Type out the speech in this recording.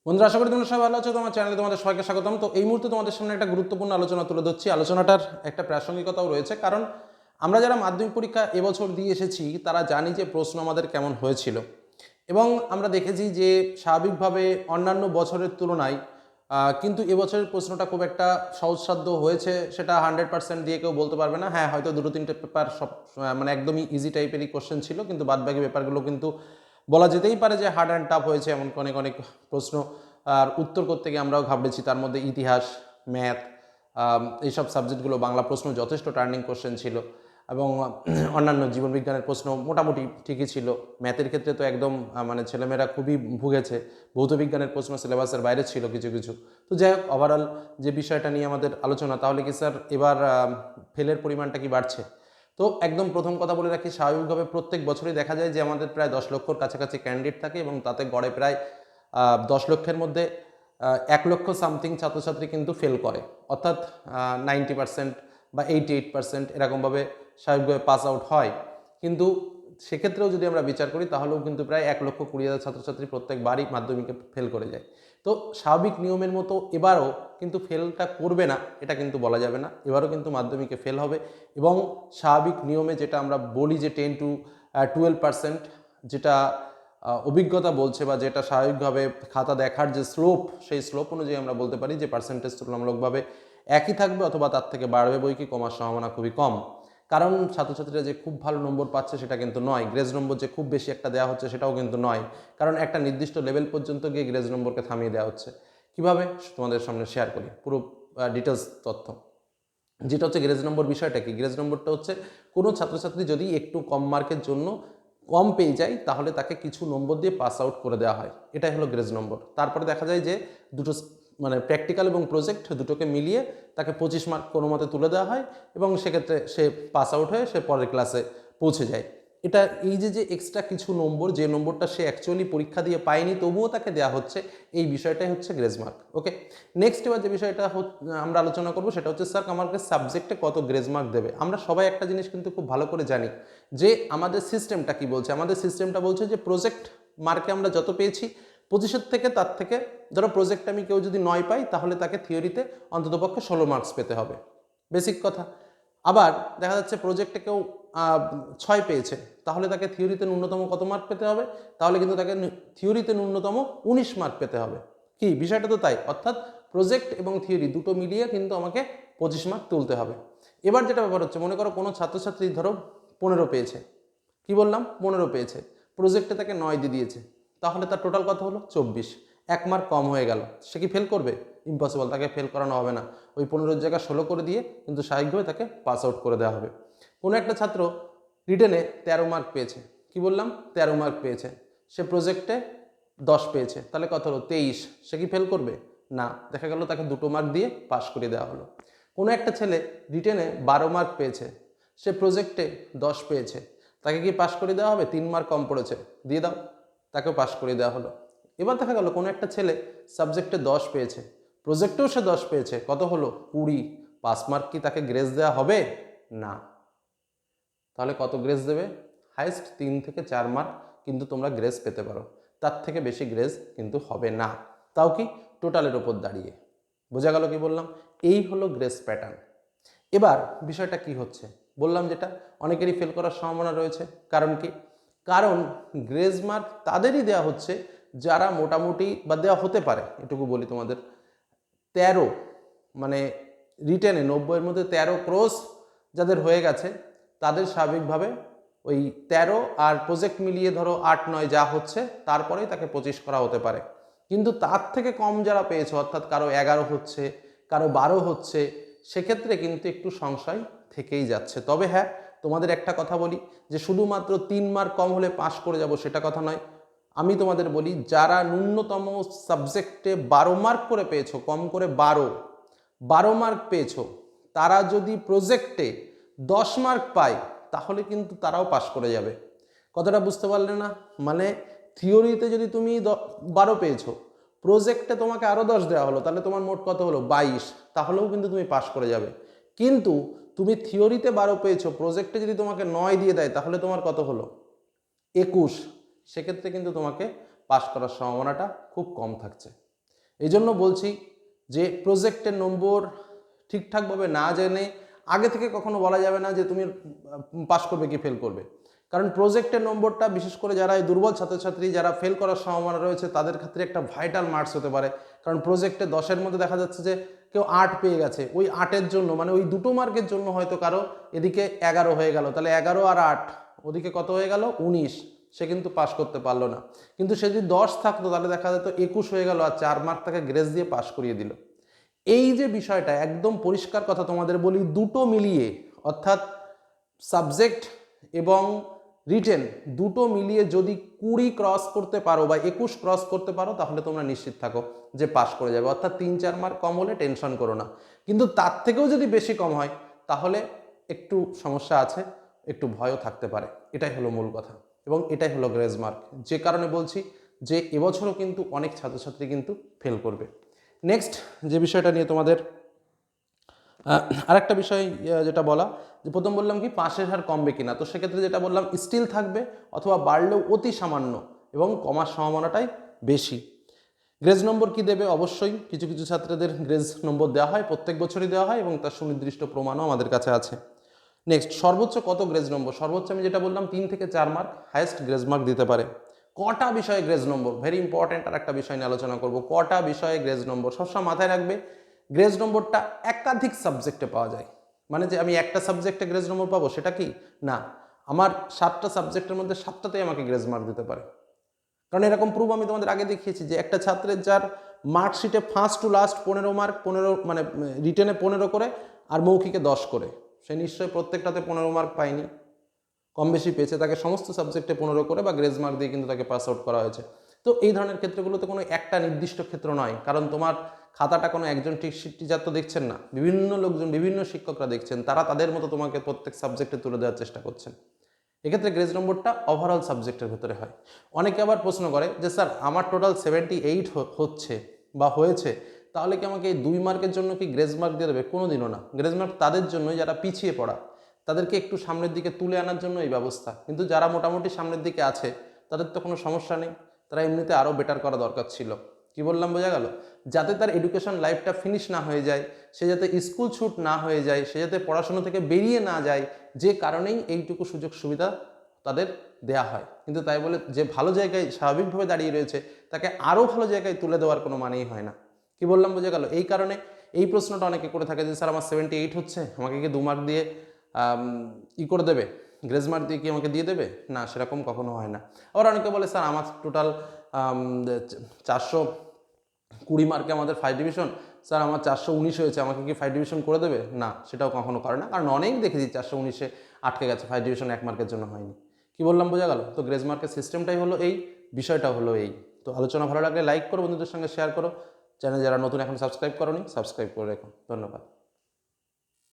বন্ধুরা, আশা করি তোমরা সবাই ভালো আছো। তোমার চ্যানেলে তোমাদের সবাইকে স্বাগতম। তো এই মুহূর্তে তোমাদের সামনে একটা গুরুত্বপূর্ণ আলোচনা তুলে ধরছি। আলোচনাটার একটা প্রাসঙ্গিকতাও রয়েছে, কারণ আমরা যারা মাধ্যমিক পরীক্ষা এবছর দিয়ে এসেছি তারা জানি যে প্রশ্ন আমাদের কেমন হয়েছিল, এবং আমরা দেখেছি যে স্বাভাবিকভাবে অন্যান্য বছরের তুলনায় কিন্তু এবছরের প্রশ্নটা খুব একটা সহজসাধ্য হয়েছে সেটা 100% দিয়ে কেউ বলতে পারবে না। হ্যাঁ, হয়তো দুটো তিনটে পেপার সব মানে একদমই ইজি টাইপেরই কোশ্চেন ছিল, কিন্তু বাদবাকি পেপারগুলো কিন্তু বলা যেতেই পারে যে হার্ড অ্যান্ড টাফ হয়েছে। এমন অনেক অনেক প্রশ্ন আর উত্তর করতে গিয়ে আমরাও ঘাবড়েছি। তার মধ্যে ইতিহাস, ম্যাথ, এইসব সাবজেক্টগুলো, বাংলা প্রশ্ন যথেষ্ট টার্নিং কোশ্চেন ছিল, এবং অন্যান্য জীবনবিজ্ঞানের প্রশ্ন মোটামুটি ঠিকই ছিল। ম্যাথের ক্ষেত্রে তো একদম মানে ছেলেমেয়েরা খুবই ভুগেছে। ভৌতবিজ্ঞানের প্রশ্ন সিলেবাসের বাইরে ছিল কিছু কিছু। তো যাই হোক, ওভারঅল যে বিষয়টা নিয়ে আমাদের আলোচনা, তাহলে কি স্যার এবার ফেলের পরিমাণটা কি বাড়ছে? তো একদম প্রথম কথা বলে রাখি, স্বাভাবিকভাবে প্রত্যেক বছরই দেখা যায় যে আমাদের প্রায় 10 লক্ষর কাছাকাছি ক্যান্ডিডেট থাকে, এবং তাতে গড়ে প্রায় 10 লক্ষের মধ্যে 1 লক্ষ সামথিং ছাত্রছাত্রী কিন্তু ফেল করে, অর্থাৎ 90% বা 88% এরকমভাবে স্বাভাবিকভাবে পাস আউট হয়। কিন্তু সেক্ষেত্রেও যদি আমরা বিচার করি তাহলেও কিন্তু প্রায় 1,20,000 ছাত্রছাত্রী প্রত্যেকবারই মাধ্যমিকে ফেল করে যায়। তো স্বাভাবিক নিয়মের মতো এবারও কিন্তু ফেলটা করবে না এটা কিন্তু বলা যাবে না। এবারও কিন্তু মাধ্যমিকে ফেল হবে, এবং স্বাভাবিক নিয়মে যেটা আমরা বলি যে 10 to 12%, যেটা অভিজ্ঞতা বলছে বা যেটা স্বাভাবিকভাবে খাতা দেখার যে স্লোপ, সেই স্লোপ অনুযায়ী আমরা বলতে পারি যে পার্সেন্টেজ তুলনামূলকভাবে একই থাকবে, অথবা তার থেকে বাড়বে, বই কি কমার সম্ভাবনা খুবই কম। কারণ ছাত্রছাত্রীরা যে খুব ভালো নম্বর পাচ্ছে সেটা কিন্তু নয়, গ্রেজ নম্বর যে খুব বেশি একটা দেওয়া হচ্ছে সেটাও কিন্তু নয়, কারণ একটা নির্দিষ্ট লেভেল পর্যন্ত গিয়ে গ্রেজ নম্বরকে থামিয়ে দেওয়া হচ্ছে। কিভাবে তোমাদের সামনে শেয়ার করি পুরো ডিটেলস তথ্য। যেটা হচ্ছে গ্রেজ নম্বর, বিষয়টা কি? গ্রেজ নম্বরটা হচ্ছে কোনো ছাত্রছাত্রী যদি একটু কম মার্কের জন্য কম পেয়ে যায় তাহলে তাকে কিছু নম্বর দিয়ে পাস আউট করে দেওয়া হয়, এটাই হলো গ্রেজ নম্বর। তারপরে দেখা যায় যে দুটো মানে প্র্যাকটিক্যাল এবং প্রজেক্ট দুটোকে মিলিয়ে তাকে 25 মার্ক কোনো মতে তুলে দেওয়া হয়, এবং সেক্ষেত্রে সে পাস আউট হয়ে সে পরের ক্লাসে পৌঁছে যায়। এটা এই যে এক্সট্রা কিছু নম্বর, যে নম্বরটা সে অ্যাকচুয়ালি পরীক্ষা দিয়ে পায়নি তবুও তাকে দেওয়া হচ্ছে, এই বিষয়টাই হচ্ছে গ্রেজ মার্ক। ওকে, নেক্সট এবার যে বিষয়টা আমরা আলোচনা করবো সেটা হচ্ছে স্যার আমাকে সাবজেক্টে কত গ্রেজ মার্ক দেবে। আমরা সবাই একটা জিনিস কিন্তু খুব ভালো করে জানি যে আমাদের সিস্টেমটা কি বলছে। আমাদের সিস্টেমটা বলছে যে প্রজেক্ট মার্কে আমরা যত পেয়েছি 25-এর থেকে, তার থেকে ধরো প্রজেক্টে আমি কেউ যদি 9 পাই তাহলে তাকে থিওরিতে অন্ততপক্ষে 16 মার্কস পেতে হবে, বেসিক কথা। আবার দেখা যাচ্ছে প্রজেক্টে কেউ 6 পেয়েছে, তাহলে তাকে থিওরিতে ন্যূনতম কত মার্ক পেতে হবে? তাহলে কিন্তু তাকে থিওরিতে ন্যূনতম 19 মার্ক পেতে হবে। কি বিষয়টা তো তাই, অর্থাৎ প্রজেক্ট এবং থিওরি দুটো মিলিয়ে কিন্তু আমাকে 25 মার্ক তুলতে হবে। এবার যেটা ব্যাপার হচ্ছে, মনে করো কোনো ছাত্রছাত্রী ধরো 15 পেয়েছে, কি বললাম 15 পেয়েছে, প্রজেক্টে তাকে 9 দিয়ে দিয়েছে, তাহলে তার টোটাল কত হলো 24, 1 মার্ক কম হয়ে গেল। সে কি ফেল করবে? ইম্পসিবল, তাকে ফেল করানো হবে না। ওই 15 জায়গায় 16 করে দিয়ে কিন্তু স্বাভাবিকভাবে তাকে পাস আউট করে দেওয়া হবে। কোনো একটা ছাত্র রিটেনে 13 মার্ক পেয়েছে, কি বললাম 13 মার্ক পেয়েছে, সে প্রজেক্টে 10 পেয়েছে, তাহলে কত হলো 23, সে কি ফেল করবে? না, দেখা গেল তাকে 2 মার্ক দিয়ে পাস করে দেওয়া হলো। কোনো একটা ছেলে রিটেনে 12 মার্ক পেয়েছে, সে প্রজেক্টে 10 পেয়েছে, তাকে কি পাস করে দেওয়া হবে? 3 মার্ক কম পড়েছে, দিয়ে দাও, তাকেও পাস করে দেওয়া হলো। এবার দেখা গেল কোনো একটা ছেলে সাবজেক্টে 10 পেয়েছে, প্রজেক্টেও সে 10 পেয়েছে, কত হলো 20, 5 মার্ক কি তাকে গ্রেস দেওয়া হবে? না। তাহলে কত গ্রেস দেবে? হাইস্ট 3 থেকে 4 মার্ক কিন্তু তোমরা গ্রেস পেতে পারো, তার থেকে বেশি গ্রেস কিন্তু হবে না, তাও কি টোটালের ওপর দাঁড়িয়ে। বোঝা গেল কি বললাম? এই হলো গ্রেস প্যাটার্ন। এবার বিষয়টা কি হচ্ছে, বললাম যেটা অনেকেরই ফেল করার সম্ভাবনা রয়েছে। কারণ কি? কারণ গ্রেস মার্ক তাদেরই দেওয়া হচ্ছে যারা মোটামুটি, বা দেওয়া হতে পারে, এটুকু বলি তোমাদের, 13 মানে রিটেনে 90-এর মধ্যে 13 ক্রস যাদের হয়ে গেছে তাদের স্বাভাবিকভাবে ওই 13 আর প্রজেক্ট মিলিয়ে ধরো 8-9 যা হচ্ছে তারপরেই তাকে 25 করা হতে পারে। কিন্তু তার থেকে কম যারা পেয়েছে, অর্থাৎ কারো 11 হচ্ছে, কারো 12 হচ্ছে, সেক্ষেত্রে কিন্তু একটু সংশয় থেকেই যাচ্ছে। তবে হ্যাঁ, তোমাদের একটা কথা বলি যে শুধুমাত্র 3 মার্ক কম হলে পাস করে যাব সেটা কথা নয়। আমি তোমাদের বলি যারা ন্যূনতম সাবজেক্টে 12 মার্ক করে পেয়েছো, কম করে 12 মার্ক পেয়েছো, তারা যদি প্রজেক্টে 10 মার্ক পায় তাহলে কিন্তু তারাও পাস করে যাবে। কথাটা বুঝতে পারলে না? মানে থিওরিতে যদি তুমি 12 পেয়েছো, প্রজেক্টে তোমাকে আরও 10 দেওয়া হলো, তাহলে তোমার মোট কত হলো 22, তাহলেও কিন্তু তুমি পাস করে যাবে। কিন্তু তুমি থিওরিতে 12 পেয়েছো, প্রজেক্টে যদি তোমাকে 9 দিয়ে দেয় তাহলে তোমার কত হলো 21, সেক্ষেত্রে কিন্তু তোমাকে পাস করার সম্ভাবনাটা খুব কম থাকছে। এই জন্য বলছি যে প্রজেক্টের নম্বর ঠিকঠাকভাবে না জেনে আগে থেকে কখনো বলা যাবে না যে তুমি পাস করবে কি ফেল করবে, কারণ প্রজেক্টের নম্বরটা বিশেষ করে যারা এই দুর্বল ছাত্রছাত্রী যারা ফেল করার সম্ভাবনা রয়েছে তাদের ক্ষেত্রে একটা ভাইটাল মার্কস হতে পারে। কারণ প্রজেক্টে 10-এর মধ্যে দেখা যাচ্ছে যে কেউ 8 পেয়ে গেছে, ওই 8-এর জন্য মানে ওই দুটো মার্কের জন্য হয়তো কারো এদিকে 11 হয়ে গেল, তাহলে 11 আর 8 ওদিকে কত হয়ে গেল 19, সে কিন্তু পাস করতে পারলো না। কিন্তু সে যদি 10 থাকতো তাহলে দেখা যেত 21 হয়ে গেল আর 4 মার্ক তাকে গ্রেস দিয়ে পাস করিয়ে দিল। এই যে বিষয়টা একদম পরিষ্কার কথা তোমাদের বলি, দুটো মিলিয়ে অর্থাৎ সাবজেক্ট এবং রিটেন দুটো মিলিয়ে যদি 20 ক্রস করতে পারো বা 21 ক্রস করতে পারো তাহলে তোমরা নিশ্চিত থাকো যে পাস করে যাবে। অর্থাৎ 3-4 মার্ক কম হলে টেনশন করো না, কিন্তু তার থেকেও যদি বেশি কম হয় তাহলে একটু সমস্যা আছে, একটু ভয়ও থাকতে পারে। এটাই হলো মূল কথা এবং এটাই হলো গ্রেস মার্ক, যে কারণে বলছি যে এবছরও কিন্তু অনেক ছাত্রছাত্রী কিন্তু ফেল করবে। নেক্সট যে বিষয়টা নিয়ে তোমাদের আরেকটা বিষয় যেটা বলা, যে প্রথম বললাম কি পাশের হার কমবে কিনা, তো সেক্ষেত্রে যেটা বললাম স্টিল থাকবে অথবা বাড়লেও অতি সামান্য এবং কমার সম্ভাবনাটাই বেশি। গ্রেজ নম্বর কি দেবে, অবশ্যই কিছু কিছু ছাত্রদের গ্রেজ নম্বর দেওয়া হয়, প্রত্যেক বছরই দেওয়া হয় এবং তার সুনির্দিষ্ট প্রমাণও আমাদের কাছে আছে। নেক্সট সর্বোচ্চ কত গ্রেজ নম্বর, সর্বোচ্চ আমি যেটা বললাম 3 থেকে 4 মার্ক হাইয়েস্ট গ্রেজ মার্ক দিতে পারে। কটা বিষয়ে গ্রেজ নম্বর, ভেরি ইম্পর্টেন্ট আর একটা বিষয় নিয়ে আলোচনা করব, কটা বিষয়ে গ্রেজ নম্বর। সবসময় মাথায় রাখবে গ্রেজ নম্বরটা একাধিক সাবজেক্টে পাওয়া যায়, মানে যে আমি একটা সাবজেক্টে গ্রেজ নম্বর পাবো সেটা কি না, আমার 7টা সাবজেক্টের মধ্যে 7টাতেই আমাকে গ্রেজ মার্ক দিতে পারে। কারণ এরকম প্রুফ আমি তোমাদের আগে দেখিয়েছি যে একটা ছাত্রের যার মার্কশিটে ফার্স্ট টু লাস্ট 15 মার্ক, 15 মানে রিটেনে 15 করে আর মৌখিকে 10 করে, সে নিশ্চয়ই প্রত্যেকটাতে 15 মার্ক পায়নি, কম বেশি পেয়েছে, তাকে সমস্ত সাবজেক্টে 15 করে বা গ্রেজ মার্ক দিয়ে কিন্তু তাকে পাস আউট করা হয়েছে। তো এই ধরনের ক্ষেত্রগুলোতে কোনো একটা নির্দিষ্ট ক্ষেত্র নয়, কারণ তোমার খাতাটা কোনো একজন টিচার তো দেখছেন না, বিভিন্ন লোকজন বিভিন্ন শিক্ষকরা দেখছেন, তারা তাদের মতো তোমাকে প্রত্যেক সাবজেক্টে তুলে দেওয়ার চেষ্টা করছেন। এক্ষেত্রে গ্রেজ নম্বরটা ওভারঅল সাবজেক্টের ভেতরে হয়। অনেকে আবার প্রশ্ন করে যে স্যার আমার টোটাল 78 হচ্ছে বা হয়েছে, তাহলে কি আমাকে এই 2 মার্কের জন্য কি গ্রেজ মার্ক দিয়ে দেবে? কোনোদিনও না। গ্রেজ মার্ক তাদের জন্য যারা পিছিয়ে পড়া, তাদেরকে একটু সামনের দিকে তুলে আনার জন্য এই ব্যবস্থা। কিন্তু যারা মোটামুটি সামনের দিকে আছে তাদের তো কোনো সমস্যা নেই, তারা এমনিতে আরও বেটার করা দরকার ছিল। কি বললাম বোঝা গেল? যাতে তার এডুকেশন লাইফটা ফিনিশ না হয়ে যায়, সে যাতে স্কুল ছুট না হয়ে যায়, সে যাতে পড়াশোনা থেকে বেরিয়ে না যায়, যে কারণেই এইটুকু সুযোগ সুবিধা তাদের দেয়া হয়। কিন্তু তাই বলে যে ভালো জায়গায় স্বাভাবিকভাবে দাঁড়িয়ে রয়েছে তাকে আরও ভালো জায়গায় তুলে দেওয়ার কোনো মানেই হয় না। কি বললাম বোঝা গেল? এই কারণে এই প্রশ্নটা অনেকে করে থাকে যে স্যার আমার 78 হচ্ছে, আমাকে কি 2 মার্ক দিয়ে করে দেবে, গ্রেজ মার্ক দিয়ে কি আমাকে দিয়ে দেবে? না, সেরকম কখনো হয় না। আবার অনেকে বলে স্যার আমার টোটাল 420 মার্কে আমাদের 5 ডিভিশন, স্যার আমার 419 হয়েছে, আমাকে কি 5 ডিভিশন করে দেবে? না, সেটাও কখনো করে না, কারণ অনেক দেখেছি 419-এ আটকে গেছে, 5 ডিভিশন 1 মার্কের জন্য হয়নি। কি বললাম বোঝা গেল? তো গ্রেজ মার্কের সিস্টেমটাই হলো এই, বিষয়টা হলো এই। তো আলোচনা ভালো লাগলে লাইক করো, বন্ধুদের সঙ্গে শেয়ার করো, চ্যানেল যারা নতুন এখন সাবস্ক্রাইব করোনি সাবস্ক্রাইব করে রেখো। ধন্যবাদ।